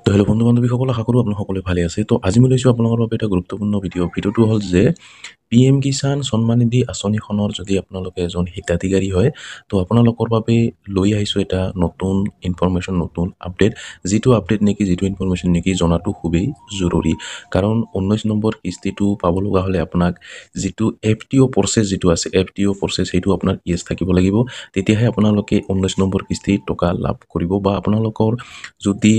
তো হেল্ল' বন্ধু বান্ধৱীসকল, আশা কৰোঁ আপোনালোক সকলোৱে ভালে আছে। তো আজি মই লৈছোঁ আপোনালোকৰ বাবে এটা গুৰুত্বপূৰ্ণ ভিডিঅ'টো হ'ল যে PM কিষাণ সন্মান নিধি আঁচনিখনৰ যদি আপোনালোকে এজন হিতাধিকাৰী হয়, তো আপোনালোকৰ বাবে লৈ আহিছোঁ এটা নতুন ইনফৰমেশ্যন, নতুন আপডেট, যিটো ইনফৰমেশ্যন নেকি জনাটো খুবেই জৰুৰী। কাৰণ 19 নম্বৰ কিস্তিটো পাব লগা হ'লে আপোনাক যিটো FTO প্ৰচেছ সেইটো আপোনাৰ ইয়েছ থাকিব লাগিব। তেতিয়াহে আপোনালোকে 19 নম্বৰ কিস্তিৰ টকা লাভ কৰিব, বা আপোনালোকৰ যদি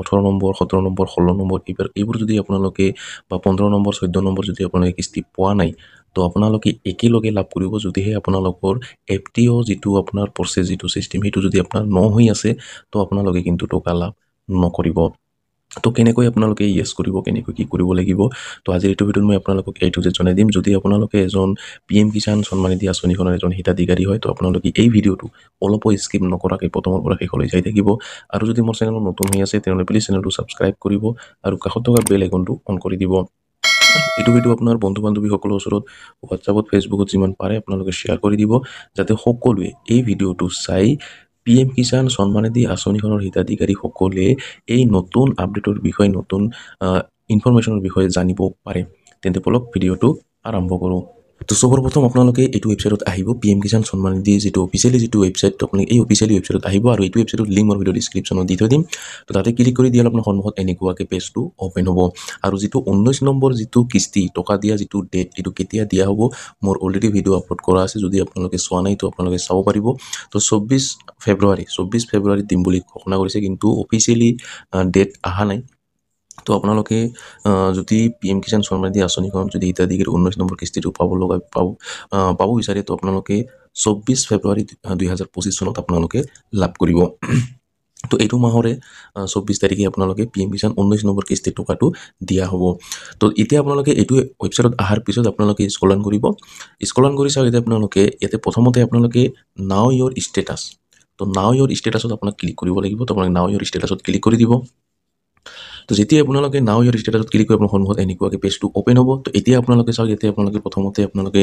18 নম্বৰ, 17 নম্বৰ, 16 নম্বৰ এইবোৰ যদি আপোনালোকে বা 15 নম্বৰ, 14 নম্বৰ যদি আপোনালোকে কিস্তি পোৱা নাই, তো আপোনালোকে একেলগে লাভ কৰিব যদিহে আপোনালোকৰ FTO যিটো আপোনাৰ প্ৰচেছ, যিটো ছিষ্টেম, সেইটো যদি আপোনাৰ হৈ আছে, তো আপোনালোকে কিন্তু টকা লাভ নকৰিব। তো কেনেকৈ আপোনালোকে ইয়েছ কৰিব, কেনেকৈ কি কৰিব লাগিব, তো আজিৰ এইটো ভিডিঅ'ত মই আপোনালোকক এইটো যে জনাই দিম। যদি আপোনালোকে এজন PM কিষাণ সন্মান নিধি আঁচনিখনৰ এজন হিতাধিকাৰী হয়, তো আপোনালোকে এই ভিডিঅ'টো অলপো স্কিপ নকৰাকৈ প্ৰথমৰ পৰা শেষলৈ চাই থাকিব। আৰু যদি মোৰ চেনেলত নতুন হৈ আছে, তেনেহ'লে প্লিজ চেনেলটো ছাবস্ক্ৰাইব কৰিব আৰু কাষত থকা বেল আইকনটো অন কৰি দিব। এইটো ভিডিঅ' আপোনাৰ বন্ধু বান্ধৱীসকলৰ ওচৰত হোৱাটছআপত, ফেচবুকত যিমান পাৰে আপোনালোকে শ্বেয়াৰ কৰি দিব, যাতে সকলোৱে এই ভিডিঅ'টো চাই PM কিষাণ সন্মান নিধি আঁচনিখনৰ হিতাধিকাৰীসকলে এই নতুন আপডেটৰ বিষয়ে, নতুন ইনফৰমেশ্যনৰ বিষয়ে জানিব পাৰে। তেন্তে বলক ভিডিঅ'টো আৰম্ভ কৰোঁ। তো সৰ্বপ্ৰথম আপোনালোকে এইটো ৱেবছাইটত আহিব, PM কিষাণ সন্মান নিধি যিটো অফিচিয়েলি ৱেবছাইট, আপোনালোকে এই অফিচিয়েলি ৱেবছাইটত আহিব আৰু এইটো ৱেবছাইটৰ লিংক মই ভিডিঅ' ডিছক্ৰিপশ্যনত দি থৈ দিম। তো তাতে ক্লিক কৰি দিয়াৰ আপোনাৰ সন্মুখত এনেকুৱাকৈ পেজটো অ'পেন হ'ব। আৰু যিটো 19 নম্বৰ যিটো কিস্তি টকা দিয়া যিটো ডেট, এইটো কেতিয়া দিয়া হ'ব, মোৰ অলৰেডি ভিডিঅ' আপলোড কৰা আছে। যদি আপোনালোকে চোৱা নাই, তো আপোনালোকে চাব পাৰিব। তো 24 ফেব্ৰুৱাৰীত দিম বুলি ঘোষণা কৰিছে, কিন্তু অফিচিয়েলি ডেট অহা নাই। তো আপোনালোকে যদি PM কিষাণ সন্মান নিধি আঁচনিখন যদি হিতাধিকাৰী 19 নম্বৰ কিস্তিটো পাব বিচাৰে, তো আপোনালোকে 24 ফেব্ৰুৱাৰী 2025 চনত আপোনালোকে লাভ কৰিব। তো এইটো মাহৰে 24 তাৰিখে আপোনালোকে PM কিষাণ 19 নম্বৰ কিস্তিৰ টকাটো দিয়া হ'ব। তো এতিয়া আপোনালোকে এইটো ৱেবছাইটত অহাৰ পিছত আপোনালোকে স্ক্ৰল ডাউন কৰিব। স্ক্ৰল ডাউন কৰি চাওক, এতিয়া আপোনালোকে ইয়াতে প্ৰথমতে আপোনালোকে নাও ইয়ৰ ষ্টেটাছ, তো নাও ইয়ৰ ষ্টেটাছত আপোনাক ক্লিক কৰিব লাগিব। তো আপোনালোকে নাও ইয়ৰ ষ্টেটাছত ক্লিক কৰি দিব। তো যেতিয়া আপোনালোকে নাও ইয়ৰ ষ্টেটাছত ক্লিক কৰি আপোনাৰ সন্মুখত এনেকুৱাকৈ পেজটো অ'পেন হ'ব। তো এতিয়া আপোনালোকে চাওক, ইয়াতে আপোনালোকে প্ৰথমতে আপোনালোকে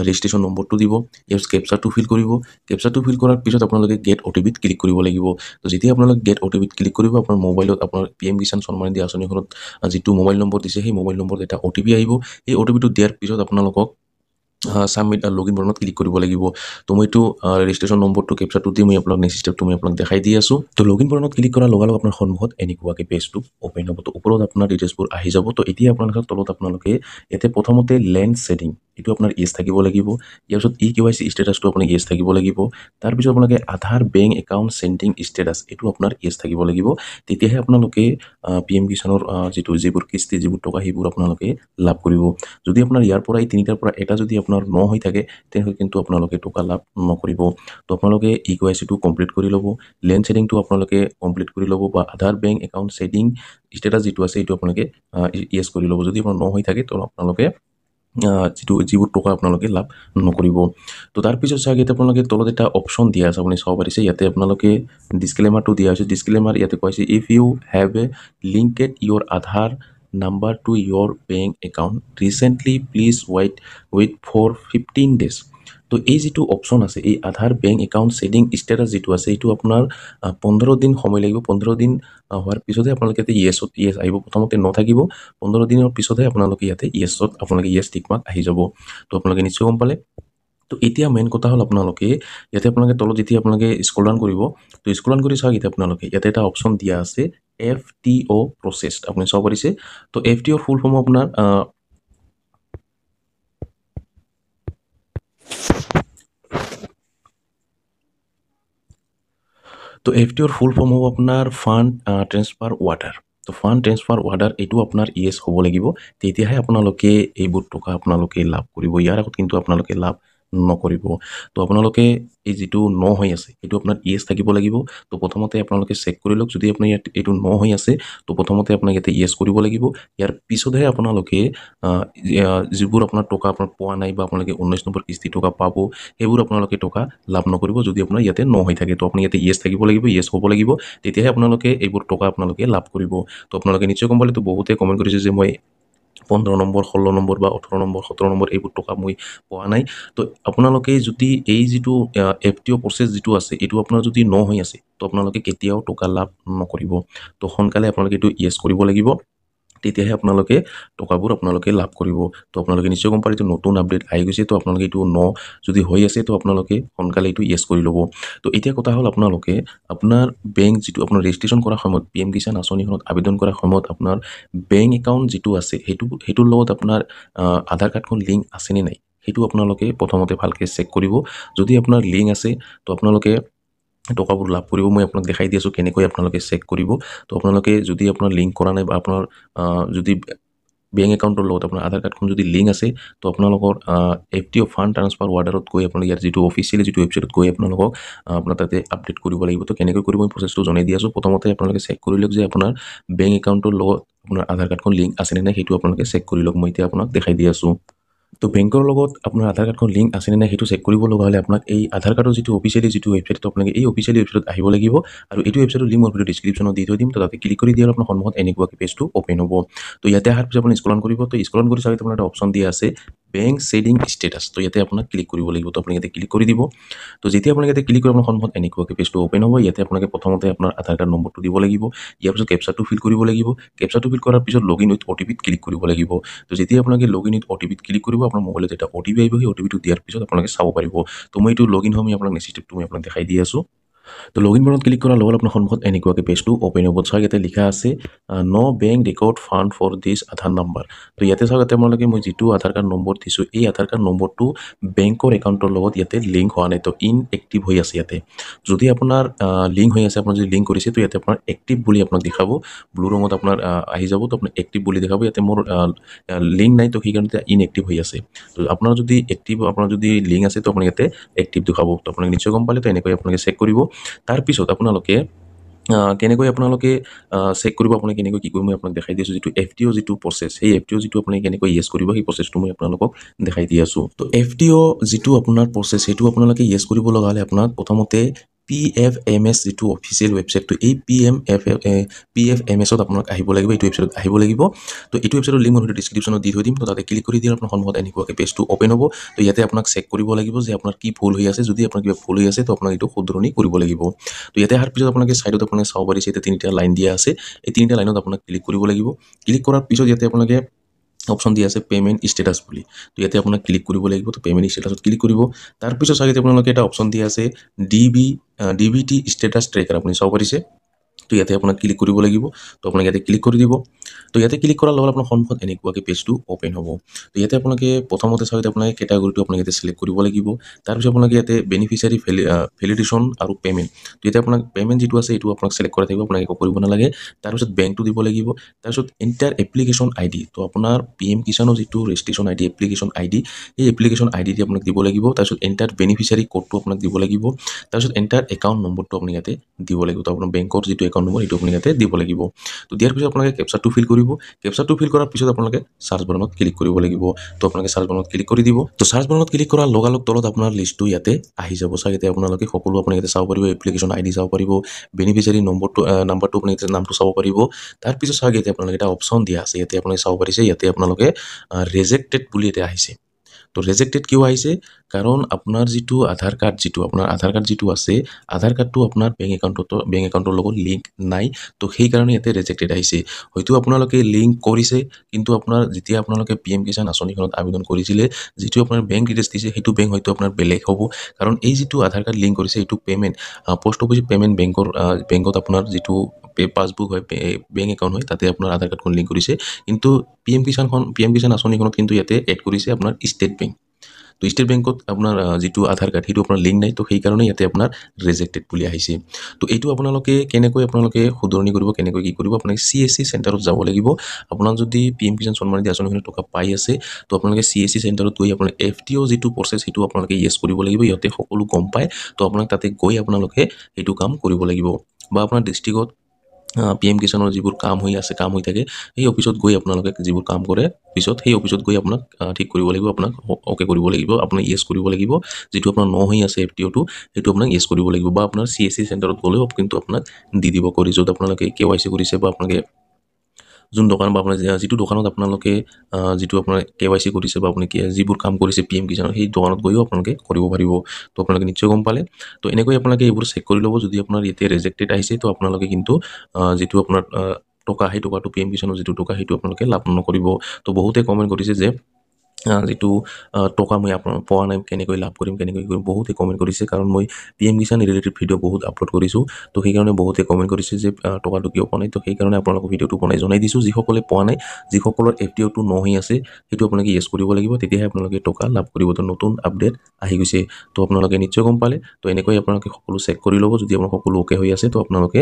ৰেজিষ্ট্ৰেশ্যন নম্বৰটো দিব, ইয়াৰ কেপচাৰটো ফিল কৰিব। কেপচাৰটো ফিল কৰাৰ পিছত আপোনালোকে গেট OTPত ক্লিক কৰিব লাগিব। তো যেতিয়া আপোনালোকে গেট OTPত ক্লিক কৰিব, আপোনাৰ মোবাইলত আপোনাৰ PM কিষাণ সন্মান নিধি আঁচনিখনত যিটো মোবাইল নম্বৰ দিছে, সেই মোবাইল নম্বৰত এটা OTP আহিব। এই OTPটো দিয়াৰ পিছত আপোনালোকক ছাবমিট লগইন বাটনত ক্লিক কৰিব লাগিব। তো মই এইটো ৰেজিষ্ট্ৰেশ্যন নম্বৰটো কেপচাৰটো দি মই আপোনাক নেক্সট ষ্টেপটো মই আপোনাক দেখাই দি আছোঁ। তো লগইন বাটনত ক্লিক কৰাৰ লগে লগে আপোনাৰ সন্মুখত এনেকুৱাকৈ পেজটো অ'পেন হ'ব। তো ওপৰত আপোনাৰ ডিটেইলছবোৰ আহি যাব। তো এতিয়া আপোনালোকৰ তলত আপোনালোকে ইয়াতে প্ৰথমতে লেণ্ড ছেডিং, এইটো আপোনাৰ ইয়েছ থাকিব লাগিব। ইয়াৰ পিছত KYC ষ্টেটাছটো আপোনাৰ ইয়েছ থাকিব লাগিব। তাৰপিছত আপোনালোকে আধাৰ বেংক একাউণ্ট চেণ্ডিং ষ্টেটাছ, এইটো আপোনাৰ ইয়েছ থাকিব লাগিব। তেতিয়াহে আপোনালোকে PM কিষাণৰ যিবোৰ কিস্তি, যিবোৰ টকা, সেইবোৰ আপোনালোকে লাভ কৰিব। যদি আপোনাৰ ইয়াৰ পৰা এই তিনিটাৰ পৰা এটা যদি আপোনাৰ হৈ থাকে, তেনেহ'লে কিন্তু আপোনালোকে টকা লাভ নকৰিব। তো আপোনালোকে KYCটো কমপ্লিট কৰি ল'ব, লেণ্ড ছেডিংটো আপোনালোকে কমপ্লিট কৰি ল'ব, বা আধাৰ বেংক একাউণ্ট চেণ্ডিং ষ্টেটাছ যিটো আছে, এইটো আপোনালোকে ইয়েছ কৰি ল'ব। যদি আপোনাৰ হৈ থাকে, তো আপোনালোকে যিবোৰ টকা আপোনালোকে লাভ নকৰিব। তো তাৰপিছত চাওক, ইয়াতে আপোনালোকে তলত এটা অপশ্যন দিয়া আছে, আপুনি চাব পাৰিছে। ইয়াতে আপোনালোকে ডিছক্লেমাৰটো দিয়া হৈছে। ডিছক্লেমাৰ ইয়াতে কৈছে, if you have linked your Aadhaar number to your bank account recently, please wait for 15 days। তো এই যিটো অপশ্যন আছে, এই Aadhaar bank account seeding status যিটো আছে, এইটো আপোনাৰ 15 দিন সময় লাগিব। 15 দিন হোৱাৰ পিছতহে আপোনালোকে ইয়েছ আহিব। প্ৰথমতে নাথাকিব, 15 দিনৰ পিছতহে আপোনালোকে ইয়াতে আপোনালোকে ইয়েছ টিক মাৰ্ক আহি যাব। তো আপোনালোকে নিশ্চয় গম পালে। তো এতিয়া মেইন কথা হ'ল, আপোনালোকে ইয়াতে আপোনালোকে তলত যেতিয়া আপোনালোকে স্ক্ৰল ডাউন কৰিব, তো স্ক্ৰল ডাউন কৰি চাওক, এতিয়া আপোনালোকে ইয়াতে এটা অপশ্যন দিয়া আছে FTO প্ৰচেছ, আপুনি চাব পাৰিছে। তো FTO ফুল ফৰ্ম আপোনাৰ তো FTOৰ ফুল ফৰ্ম হ'ব আপোনাৰ ফাণ্ড ট্ৰেন্সফাৰ অৰ্ডাৰ। তো ফাণ্ড ট্ৰেন্সফাৰ অৰ্ডাৰ, এইটো আপোনাৰ ইয়েছ হ'ব লাগিব। তেতিয়াহে আপোনালোকে এইবোৰ টকা আপোনালোকে লাভ কৰিব। ইয়াৰ আগত কিন্তু আপোনালোকে লাভ নকৰিব। তো আপোনালোকে এই যিটো হৈ আছে, এইটো আপোনাৰ ইয়েছ থাকিব লাগিব। তো প্ৰথমতে আপোনালোকে চেক কৰি লওক, যদি আপোনাৰ ইয়াত এইটো হৈ আছে, তো প্ৰথমতে আপোনাক ইয়াতে ইয়েছ কৰিব লাগিব। ইয়াৰ পিছতহে আপোনালোকে যিবোৰ আপোনাৰ টকা আপোনাৰ পোৱা নাই, বা আপোনালোকে 19 নম্বৰ কিস্তি টকা পাব, সেইবোৰ আপোনালোকে টকা লাভ নকৰিব, যদি আপোনাৰ ইয়াতে হৈ থাকে। তো আপুনি ইয়াতে ইয়েছ থাকিব লাগিব, ইয়েছ হ'ব লাগিব, তেতিয়াহে আপোনালোকে এইবোৰ টকা আপোনালোকে লাভ কৰিব। তো আপোনালোকে নিশ্চয় গম পালে। তো বহুতে কমেণ্ট কৰিছে যে মই 15 নম্বৰ 16 নম্বৰ বা 18 নম্বৰ 17 নম্বৰ এইবোৰ টকা মই পোৱা নাই তো আপোনালোকে যদি এই যিটো FTO প্ৰচেছ যিটো আছে এইটো আপোনাৰ যদি ন হৈ আছে তো আপোনালোকে কেতিয়াও টকা লাভ নকৰিব তো সোনকালে আপোনালোকে এইটো য়েছ কৰিব লাগিব তেতিয়াহে আপোনালোকে টকাবোৰ আপোনালোকে লাভ কৰিব তো আপোনালোকে নিশ্চয় গম পায় এইটো নতুন আপডেট আহি গৈছে তো আপোনালোকে এইটো ন যদি হৈ আছে তো আপোনালোকে সোনকালে এইটো য়েছ কৰি ল'ব তো এতিয়া কথা হ'ল আপোনালোকে আপোনাৰ বেংক যিটো আপোনাৰ ৰেজিষ্ট্ৰেশ্যন কৰাৰ সময়ত PM কিষাণ আঁচনিখনত আবেদন কৰাৰ সময়ত আপোনাৰ বেংক একাউণ্ট যিটো আছে সেইটোৰ লগত আপোনাৰ আধাৰ কাৰ্ডখন লিংক আছেনে নাই সেইটো আপোনালোকে প্ৰথমতে ভালকৈ চেক কৰিব যদি আপোনাৰ লিংক আছে তো আপোনালোকে টকাবোৰ লাভ কৰিব মই আপোনাক দেখাই দি আছোঁ কেনেকৈ আপোনালোকে চেক কৰিব তো আপোনালোকে যদি আপোনাৰ লিংক কৰা নাই বা আপোনাৰ যদি বেংক একাউণ্টৰ লগত আপোনাৰ আধাৰ কাৰ্ডখন যদি লিংক আছে তো আপোনালোকৰ FTO ফাণ্ড ট্ৰান্সফাৰ ৱাৰ্ডাৰত গৈ আপোনালোকে ইয়াৰ যিটো অফিচিয়েলি যিটো ৱেবছাইটত গৈ আপোনালোকক আপোনাৰ তাতে আপডেট কৰিব লাগিব তো কেনেকৈ কৰিব মই প্ৰচেছটো জনাই দি আছোঁ প্ৰথমতে আপোনালোকে চেক কৰি লওক যে আপোনাৰ বেংক একাউণ্টৰ লগত আপোনাৰ আধাৰ কাৰ্ডখন লিংক আছেনে নাই সেইটো আপোনালোকে চেক কৰি লওক মই এতিয়া আপোনাক দেখাই দি আছোঁ তো বেংকৰ লগত আপোনাৰ আধাৰ কাৰ্ডখন লিংক আছেনে নাই সেইটো চেক কৰিব লগা হ'লে আপোনাক এই আধাৰ কাৰ্ডৰ যিটো অফিচিয়েলি যিটো ৱেবছাইট আপোনালোকে এই অফিচিয়েলি ৱেবছাইটত আহিব লাগিব আৰু এইটো ৱেবছাইটৰ লিংক মই ভিডিঅ' ডিছক্ৰিপশ্যনত দি থৈ দিম তো তাতে ক্লিক কৰি দিয়াৰ আপোনাৰ সন্মুখত এনেকুৱাকৈ পেজটো অ'পেন হ'ব তো ইয়াতে অহাৰ পিছত আপুনি স্ক্ৰল কৰিব তো স্ক্ৰল কৰি চাই আপোনাৰ এটা অপশ্যন দিয়া আছে বেংক ছেডিং ষ্টেটাছ তো ইয়াতে আপোনাক ক্লিক কৰিব লাগিব তো আপুনি ইয়াতে ক্লিক কৰি দিব তো যেতিয়া আপোনাক ইয়াতে ক্লিক কৰি আপোনাৰ সন্মুখত এনেকুৱাকৈ পেজটো অ'পেন হ'ব ইয়াতে আপোনালোকে প্ৰথমতে আপোনাৰ আধাৰ কাৰ্ড নম্বৰটো দিব লাগিব ইয়াৰ পিছত কেপচাটো ফিল কৰিব লাগিব কেপচাটো ফিল কৰাৰ পিছত লগইন উইথ OTP ক্লিক কৰিব লাগিব তো যেতিয়া আপোনালোকে লগইন উইথ OTP ক্লিক কৰিব আপোনাৰ মোবাইলত এটা OTP আহিব সেই OTPটো দিয়াৰ পিছত আপোনালোকে চাব পাৰিব তো মই এইটো লগইন হ'ম আপোনাক নেক্সট ষ্টেপটো মই আপোনাক দেখাই দি আছোঁ তো লগইন বাটনত ক্লিক কৰাৰ লগত আপোনাৰ সন্মুখত এনেকুৱাকৈ পেজটো অ'পেন হ'ব চাওক ইয়াতে লিখা আছে no bank record found for this Aadhaar number তো ইয়াতে চাওক ইয়াতে আপোনালোকে মই যিটো আধাৰ কাৰ্ড নম্বৰ দিছোঁ এই আধাৰ কাৰ্ড নম্বৰটো বেংকৰ একাউণ্টৰ লগত ইয়াতে লিংক হোৱা নাই তো ইনএক্টিভ হৈ আছে ইয়াতে যদি আপোনাৰ লিংক হৈ আছে আপোনাৰ যদি লিংক কৰিছে তো ইয়াতে আপোনাৰ এক্টিভ বুলি আপোনাক দেখাব ব্লু ৰঙত আপোনাৰ আহি যাব তো আপোনাৰ এক্টিভ বুলি দেখাব ইয়াতে মোৰ লিংক নাই তো সেইকাৰণে ইনএক্টিভ হৈ আছে তো আপোনাৰ যদি এক্টিভ আপোনাৰ যদি লিংক আছে তো আপুনি ইয়াতে এক্টিভ দেখাব তো আপোনাক নিশ্চয় গম পালে তো এনেকৈ আপোনালোকে চেক কৰিব তাৰপিছত আপোনালোকে কেনেকৈ আপোনালোকে চেক কৰিব আপুনি কেনেকৈ কি কৰিব মই আপোনাক দেখাই দি আছোঁ যিটো FTO যিটো প্ৰচেছ সেই FTO যিটো আপুনি কেনেকৈ য়েছ কৰিব সেই প্ৰচেছটো মই আপোনালোকক দেখাই দি আছোঁ তো FTO যিটো আপোনাৰ প্ৰচেছ সেইটো আপোনালোকে য়েছ কৰিব লগা হ'লে আপোনাক প্ৰথমতে PFMS যিটো অফিচিয়েল ৱেবছাইটটো এই PFMS আপোনাক আহিব লাগিব এইটো ৱেবছাইটত আহিব লাগিব তো এইটো ৱেবছাইটৰ লিংক মই ডিছক্ৰিপশ্যনত দি থৈ দিম তো তাতে ক্লিক কৰি দিলে আপোনাৰ সন্মুখত এনেকুৱাকৈ পেজটো অ'পেন হ'ব তো ইয়াতে আপোনাক চেক কৰিব লাগিব যে আপোনাৰ কি ভুল হৈ আছে যদি আপোনাৰ কিবা ভুল হৈ আছে তো আপোনাক এইটো শুধৰণি কৰিব লাগিব তো ইয়াতে অহাৰ পিছত আপোনালোকে ছাইডত আপোনালোকে চাব পাৰিছে এতিয়া তিনিটা লাইন দিয়া আছে এই তিনিটা লাইনত আপোনাক ক্লিক কৰিব লাগিব ক্লিক কৰাৰ পিছত ইয়াতে আপোনালোকে অপশ্যন দিয়া আছে পে'মেণ্ট ষ্টেটাছ বুলি তো ইয়াতে আপোনাক ক্লিক কৰিব লাগিব তো পে'মেণ্ট ষ্টেটাছত ক্লিক কৰিব তাৰপিছত চাগে আপোনালোকে এটা অপশ্যন দিয়া আছে DBT ষ্টেটাছ ট্ৰেকাৰ আপুনি চাব পাৰিছে তো ইয়াতে আপোনাক ক্লিক কৰিব লাগিব তো আপোনাক ইয়াতে ক্লিক কৰি দিব তো ইয়াতে ক্লিক কৰাৰ লগত আপোনাৰ সন্মুখত এনেকুৱাকৈ পেজটো অ'পেন হ'ব তো ইয়াতে আপোনালোকে প্ৰথমতে চাগে আপোনালোকে কেটাগৰীটো আপোনাক ইয়াতে চিলেক্ট কৰিব লাগিব তাৰপিছত আপোনালোকে ইয়াতে বেনিফিচিয়াৰী ভেলিডেশ্যন আৰু পে'মেণ্ট তো ইয়াতে আপোনাক পে'মেণ্ট যিটো আছে এইটো আপোনাক চিলেক্ট কৰা থাকিব আপোনাক একো কৰিব নালাগে তাৰপিছত বেংকটো দিব লাগিব তাৰপিছত এণ্টাৰ এপ্লিকেশ্যন ID তো আপোনাৰ PM কিষাণৰ যিটো ৰেজিষ্ট্ৰেশ্যন ID এপ্লিকেশ্যন ID এই এপ্লিকেশ্যন ID দি আপোনাক দিব লাগিব তাৰপিছত এণ্টাৰ বেনিফিচিয়াৰী কোডটো আপোনাক দিব লাগিব তাৰপিছত এণ্টাৰ একাউণ্ট নম্বৰটো আপুনি ইয়াতে দিব লাগিব তো আপোনাৰ বেংকৰ যিটো একাউণ্ট নম্বৰ সেইটো আপুনি ইয়াতে দিব লাগিব তো দিয়াৰ পিছত আপোনালোকে কেপচাটো ফিল কৰিব কেপচাটো ফিল কৰাৰ পিছত আপোনালোকে চাৰ্চ বাটনত ক্লিক কৰিব লাগিব তো আপোনালোকে চাৰ্চ বাটনত ক্লিক কৰি দিব তো চাৰ্চ বাটনত ক্লিক কৰাৰ লগালগ তলত আপোনাৰ লিষ্টটো ইয়াতে আহি যাব চাগে ইয়াতে আপোনালোকে সকলো আপুনি ইয়াতে চাব পাৰিব এপ্লিকেশ্যন ID চাব পাৰিব বেনিফিচিয়াৰী নাম্বাৰটো আপুনি ইয়াতে নামটো চাব পাৰিব তাৰপিছত চাগে ইয়াতে আপোনালোকে এটা অপশ্যন দিয়া আছে ইয়াতে আপোনালোকে চাব পাৰিছে ইয়াতে আপোনালোকে ৰিজেক্টেড বুলি ইয়াতে আহিছে তো ৰিজেক্টেড কিয় আহিছে কাৰণ আপোনাৰ যিটো আধাৰ কাৰ্ড যিটো আছে আধাৰ কাৰ্ডটো আপোনাৰ বেংক একাউণ্টৰ লগত লিংক নাই তো সেইকাৰণে ইয়াতে ৰিজেক্টেড আহিছে হয়তো আপোনালোকে লিংক কৰিছে কিন্তু আপোনাৰ যেতিয়া আপোনালোকে PM কিষাণ আঁচনিখনত আবেদন কৰিছিলে যিটো আপোনাৰ বেংক ডিটেইলছ দিছে সেইটো বেংক হয়তো আপোনাৰ বেলেগ হ'ব কাৰণ এই যিটো আধাৰ কাৰ্ড লিংক কৰিছে এইটো পে'মেণ্ট পোষ্ট অফিচ পে'মেণ্ট বেংকত আপোনাৰ যিটো পাছবুক হয় বেংক একাউণ্ট হয় তাতে আপোনাৰ আধাৰ কাৰ্ডখন লিংক কৰিছে কিন্তু PM কিষাণ আঁচনিখনত কিন্তু ইয়াতে এড কৰিছে আপোনাৰ ষ্টেট বেংক তো ষ্টেট বেংকত আপোনাৰ যিটো আধাৰ কাৰ্ড সেইটো আপোনাৰ লিংক নাই তো সেইকাৰণে ইয়াতে আপোনাৰ ৰিজেক্টেড বুলি আহিছে তো এইটো আপোনালোকে কেনেকৈ শুধৰণি কৰিব কেনেকৈ কি কৰিব আপোনালোকে CSC চেণ্টাৰত যাব লাগিব আপোনাৰ যদি PM কিষাণ সন্মান নিধি আঁচনিখনৰ টকা পাই আছে তো আপোনালোকে CSC চেণ্টাৰত গৈ আপোনাৰ FTO যিটো প্ৰচেছ সেইটো আপোনালোকে য়েছ কৰিব লাগিব ইয়াতে সকলো গম পায় তো আপোনাক তাতে গৈ আপোনালোকে সেইটো কাম কৰিব লাগিব বা আপোনাৰ ডিষ্ট্ৰিক্টত PM কিষাণৰ যিবোৰ কাম হৈ থাকে সেই অফিচত গৈ আপোনালোকে যিবোৰ কাম কৰে পিছত সেই অফিচত গৈ আপোনাক ঠিক কৰিব লাগিব আপোনাক অ'কে কৰিব লাগিব আপোনাক য়েছ কৰিব লাগিব যিটো আপোনাৰ ন হৈ আছে FTOটো সেইটো আপোনাক য়েছ কৰিব লাগিব বা আপোনাৰ CSC চেণ্টাৰত গ'লেও কিন্তু আপোনাক দি দিব কৰি য'ত আপোনালোকে KYC কৰিছে বা আপোনালোকে যোন দোকান বা আপোনাৰ যিটো দোকানত আপোনালোকে যিটো আপোনাৰ KYC কৰিছে বা আপুনি যিবোৰ কাম কৰিছে PM কিষাণৰ সেই দোকানত গৈও আপোনালোকে কৰিব পাৰিব তো আপোনালোকে নিশ্চয় গম পালে তো এনেকৈ আপোনালোকে এইবোৰ চেক কৰি ল'ব যদি আপোনাৰ ইয়াতে ৰিজেক্টেড আহিছে তো আপোনালোকে কিন্তু যিটো আপোনাৰ টকা সেই টকাটো PM কিষাণৰ যিটো টকা সেইটো আপোনালোকে লাভ নকৰিব তো বহুতে কমেণ্ট কৰিছে যে যিটো টকা মই আপোনাক পোৱা নাই কেনেকৈ লাভ কৰিম বহুতে কমেণ্ট কৰিছে কাৰণ মই PM কিষাণ ৰিলেটেড ভিডিঅ' বহুত আপলোড কৰিছোঁ তো সেইকাৰণে বহুতে কমেণ্ট কৰিছে যে টকাটো কিয় পোৱা নাই তো সেইকাৰণে আপোনালোকক ভিডিঅ'টো বনাই জনাই দিছোঁ যিসকলে পোৱা নাই যিসকলৰ FTOটো ন হৈ আছে সেইটো আপোনালোকে ইয়েছ কৰিব লাগিব তেতিয়াহে আপোনালোকে টকা লাভ কৰিব তো নতুন আপডেট আহি গৈছে তো আপোনালোকে নিশ্চয় গম পালে তো এনেকৈ আপোনালোকে সকলো চেক কৰি ল'ব যদি আপোনাৰ সকলো অ'কে হৈ আছে তো আপোনালোকে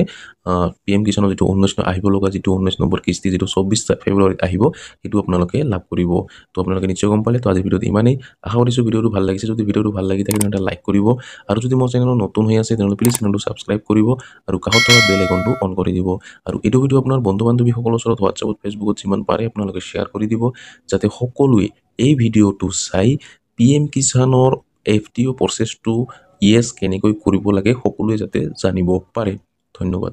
PM কিষাণৰ যিটো 19 আহিব লগা যিটো 19 নম্বৰ কিস্তি যিটো 24 ফেব্ৰুৱাৰীত আহিব সেইটো আপোনালোকে লাভ কৰিব তো আপোনালোকে নিশ্চয় গম পালে তো আজি ভিডিঅ'ত ইমানেই আশা কৰিছোঁ ভিডিঅ'টো ভাল লাগিছে যদি ভিডিঅ'টো ভাল লাগি থাকে তেন্তে লাইক কৰিব আৰু যদি মোৰ চেনেলত নতুন হৈ আছে তেনেহ'লে প্লিজ চেনেলটো ছাবস্ক্ৰাইব কৰিব আৰু কাষত থকা বেল আইকনটো অন কৰি দিব আৰু এইটো ভিডিঅ' আপোনাৰ বন্ধু বান্ধৱীসকলৰ ওচৰত হোৱাটছআপত ফেচবুকত যিমান পাৰে আপোনালোকে শ্বেয়াৰ কৰি দিব যাতে সকলোৱে এই ভিডিঅ'টো চাই PM কিষাণৰ FTO প্ৰচেছটো ইয়েছ কেনেকৈ কৰিব লাগে সকলোৱে যাতে জানিব পাৰে ধন্যবাদ